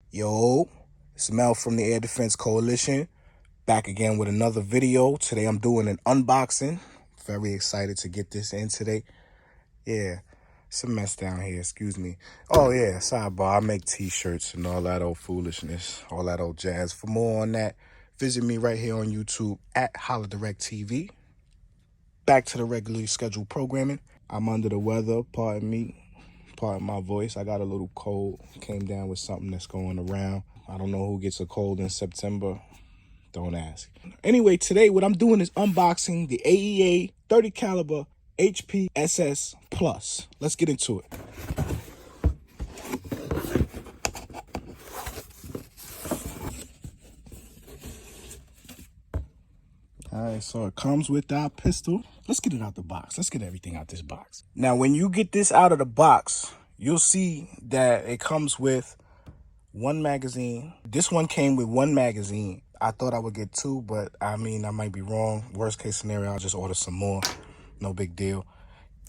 Yo, it's Mel from the Air Defense Coalition, back again with another video. Today I'm doing an unboxing. Very excited to get this in today. Yeah, it's a mess down here, excuse me. Oh yeah, sidebar, I make t-shirts and all that old foolishness, all that old jazz. For more on that, visit me right here on YouTube at Holodirect TV. Back to the regularly scheduled programming. I'm under the weather, pardon me. Pardon my voice. I got a little cold. Came down with something that's going around. I don't know who gets a cold in September. Don't ask. Anyway, today what I'm doing is unboxing the AEA 30 caliber HP SS Plus. Let's get into it. All right, so it comes with our pistol. Let's get it out the box. Let's get everything out this box. Now, when you get this out of the box, you'll see that it comes with one magazine. This one came with one magazine. I thought I would get two, but I mean, I might be wrong. Worst case scenario, I'll just order some more. No big deal.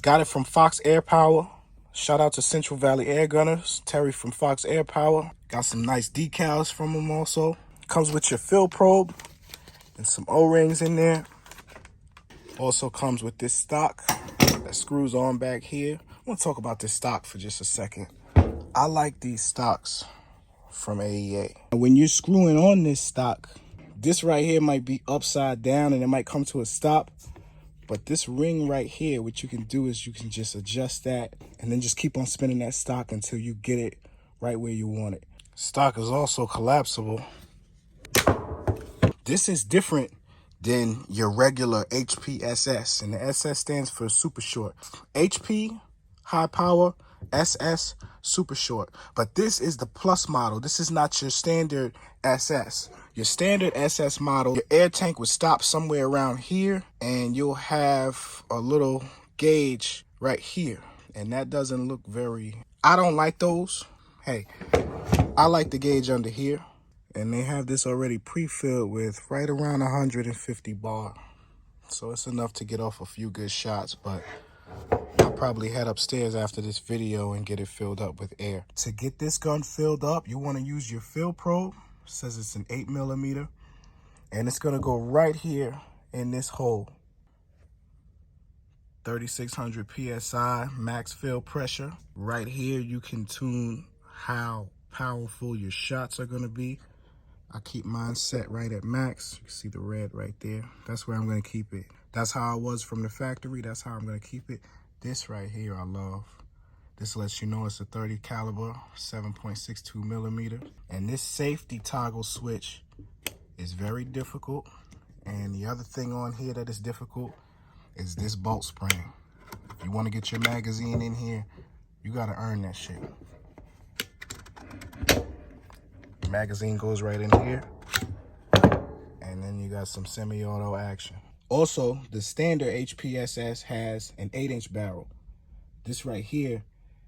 Got it from Fox Air Power. Shout out to Central Valley Air Gunners. Terry from Fox Air Power. Got some nice decals from them also. Comes with your fill probe and some O-rings in there. Also comes with this stock that screws on back here. I want to talk about this stock for just a second. I like these stocks from AEA. When you're screwing on this stock, this right here might be upside down and it might come to a stop. But this ring right here, what you can do is you can just adjust that and then just keep on spinning that stock until you get it right where you want it. Stock is also collapsible. This is different than your regular HP SS, and the SS stands for super short. HP, high power, SS, super short. But this is the plus model. This is not your standard SS. Your standard SS model, your air tank would stop somewhere around here, and you'll have a little gauge right here. And that doesn't look very... I don't like those. Hey, I like the gauge under here. And they have this already pre-filled with right around 150 bar. So it's enough to get off a few good shots, but I'll probably head upstairs after this video and get it filled up with air. To get this gun filled up, you want to use your fill probe. It says it's an 8mm, and it's going to go right here in this hole. 3600 PSI, max fill pressure. Right here, you can tune how powerful your shots are going to be. I keep mine set right at max. You can see the red right there. That's where I'm going to keep it. That's how it was from the factory. That's how I'm going to keep it. This right here I love. This lets you know it's a 30 caliber, 7.62mm. And this safety toggle switch is very difficult. And the other thing on here that is difficult is this bolt spring. If you want to get your magazine in here, you got to earn that shit. Magazine goes right in here, and then you got some semi-auto action. Also, the standard HPSS has an 8-inch barrel. This right here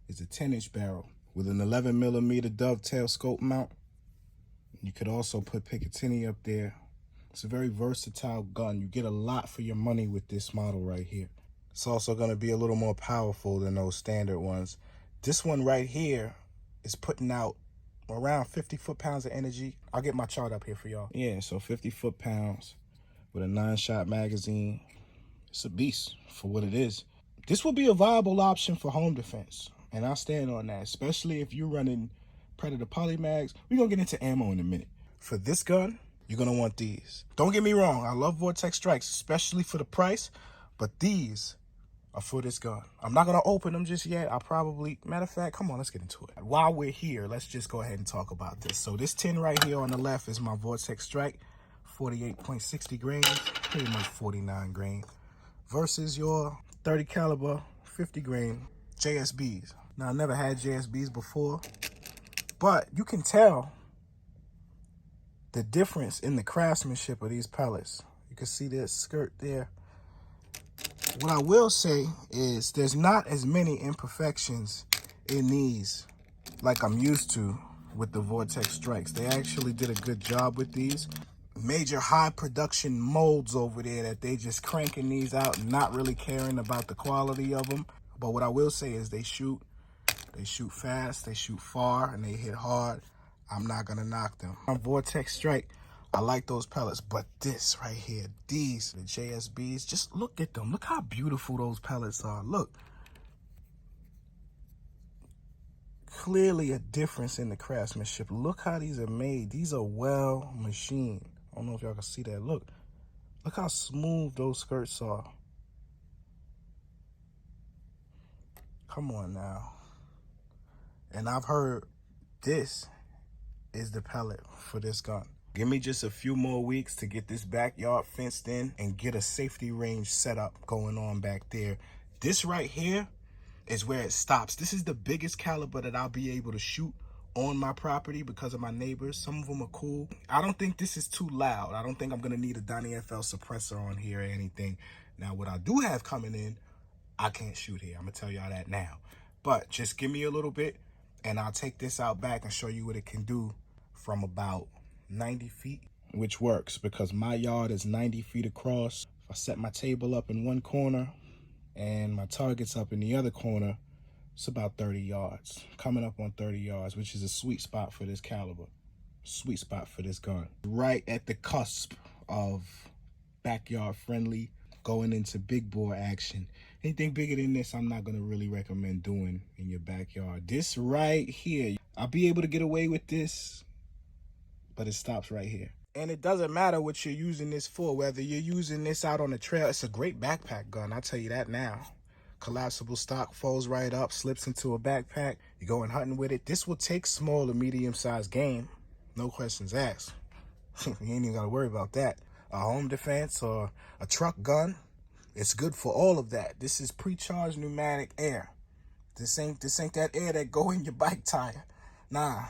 is a 10-inch barrel with an 11mm dovetail scope mount. You could also put Picatinny up there. It's a very versatile gun. You get a lot for your money with this model right here. It's also going to be a little more powerful than those standard ones. This one right here is putting out around 50 foot-pounds of energy. I'll get my chart up here for y'all. Yeah, so 50 foot-pounds with a 9-shot magazine. It's a beast for what it is. This will be a viable option for home defense, and I'll stand on that, especially if you're running Predator polymags. We're going to get into ammo in a minute. For this gun, you're going to want these. Don't get me wrong, I love Vortex Strikes, especially for the price, but these are for this gun. I'm not gonna open them just yet. I'll probably, matter of fact, come on, let's get into it. While we're here, let's just go ahead and talk about this. So this tin right here on the left is my Vortex Strike, 48.60 grains, pretty much 49 grain, versus your 30 caliber, 50 grain JSBs. Now, I never had JSBs before, but you can tell the difference in the craftsmanship of these pellets. You can see this skirt there. What I will say is there's not as many imperfections in these like I'm used to with the Vortex Strikes. They actually did a good job with these. Major high production molds over there that they just cranking these out and not really caring about the quality of them. But what I will say is they shoot fast, they shoot far, and they hit hard. I'm not gonna knock them. On Vortex Strike, I like those pellets, but this right here, these, the JSBs, just look at them. Look how beautiful those pellets are. Look. Clearly a difference in the craftsmanship. Look how these are made. These are well machined. I don't know if y'all can see that. Look how smooth those skirts are. Come on now. And I've heard this is the pellet for this gun. Give me just a few more weeks to get this backyard fenced in and get a safety range set up going on back there. This right here is where it stops. This is the biggest caliber that I'll be able to shoot on my property because of my neighbors. Some of them are cool. I don't think this is too loud. I don't think I'm gonna need a Donnie FL suppressor on here or anything. Now, what I do have coming in, I can't shoot here. I'm gonna tell y'all that now. But just give me a little bit and I'll take this out back and show you what it can do from about 90 feet, which works because my yard is 90 feet across. If I set my table up in one corner and my target's up in the other corner, it's about 30 yards, coming up on 30 yards, which is a sweet spot for this caliber, sweet spot for this gun. Right at the cusp of backyard friendly, going into big bore action. Anything bigger than this, I'm not gonna really recommend doing in your backyard. This right here, I'll be able to get away with this, but it stops right here. And it doesn't matter what you're using this for, whether you're using this out on the trail. It's a great backpack gun, I'll tell you that now. Collapsible stock, folds right up, slips into a backpack. You're going hunting with it. This will take small or medium-sized game. No questions asked. You ain't even gotta worry about that. A home defense or a truck gun, it's good for all of that. This is pre-charged pneumatic air. This ain't that air that go in your bike tire. Nah,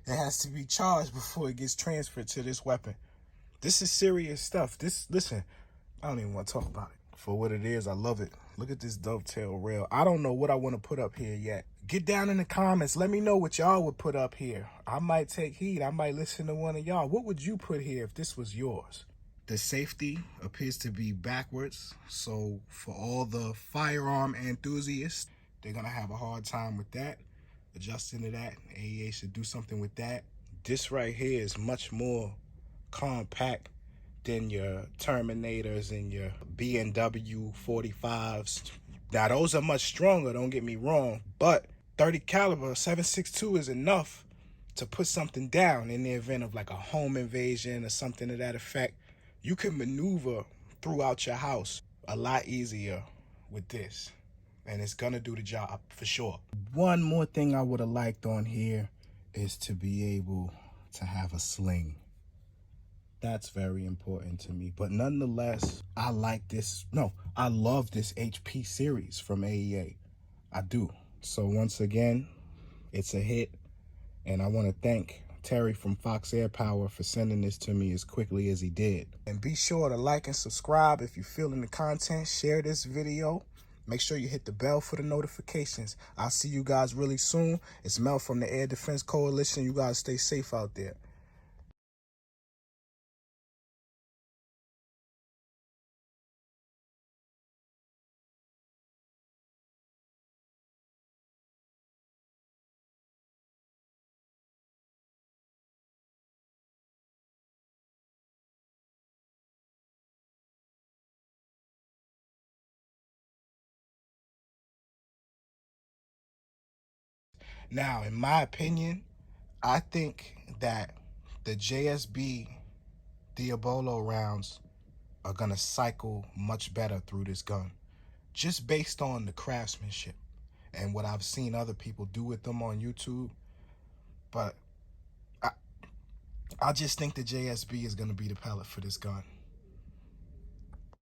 it has to be charged before it gets transferred to this weapon. This is serious stuff. Listen, I don't even want to talk about it. For what it is, I love it. Look at this dovetail rail. I don't know what I want to put up here yet. Get down in the comments. Let me know what y'all would put up here. I might take heed. I might listen to one of y'all. What would you put here if this was yours? The safety appears to be backwards. So for all the firearm enthusiasts, they're going to have a hard time with that. Adjusting to that. AEA should do something with that. This right here is much more compact than your Terminators and your B&W 45s. Now those are much stronger, don't get me wrong, but 30 caliber 7.62 is enough to put something down in the event of like a home invasion or something to that effect. You can maneuver throughout your house a lot easier with this, and it's gonna do the job for sure. One more thing I would have liked on here is to be able to have a sling. That's very important to me. But nonetheless, I like this. No, I love this HP series from AEA. I do. So once again, it's a hit. And I want to thank Terry from Fox Air Power for sending this to me as quickly as he did. And be sure to like and subscribe if you're feeling the content. Share this video. Make sure you hit the bell for the notifications. I'll see you guys really soon. It's Mel from the Air Defense Coalition. You guys stay safe out there. Now, in my opinion, I think that the JSB Diabolo rounds are gonna cycle much better through this gun, just based on the craftsmanship and what I've seen other people do with them on YouTube. But I just think the JSB is gonna be the pellet for this gun.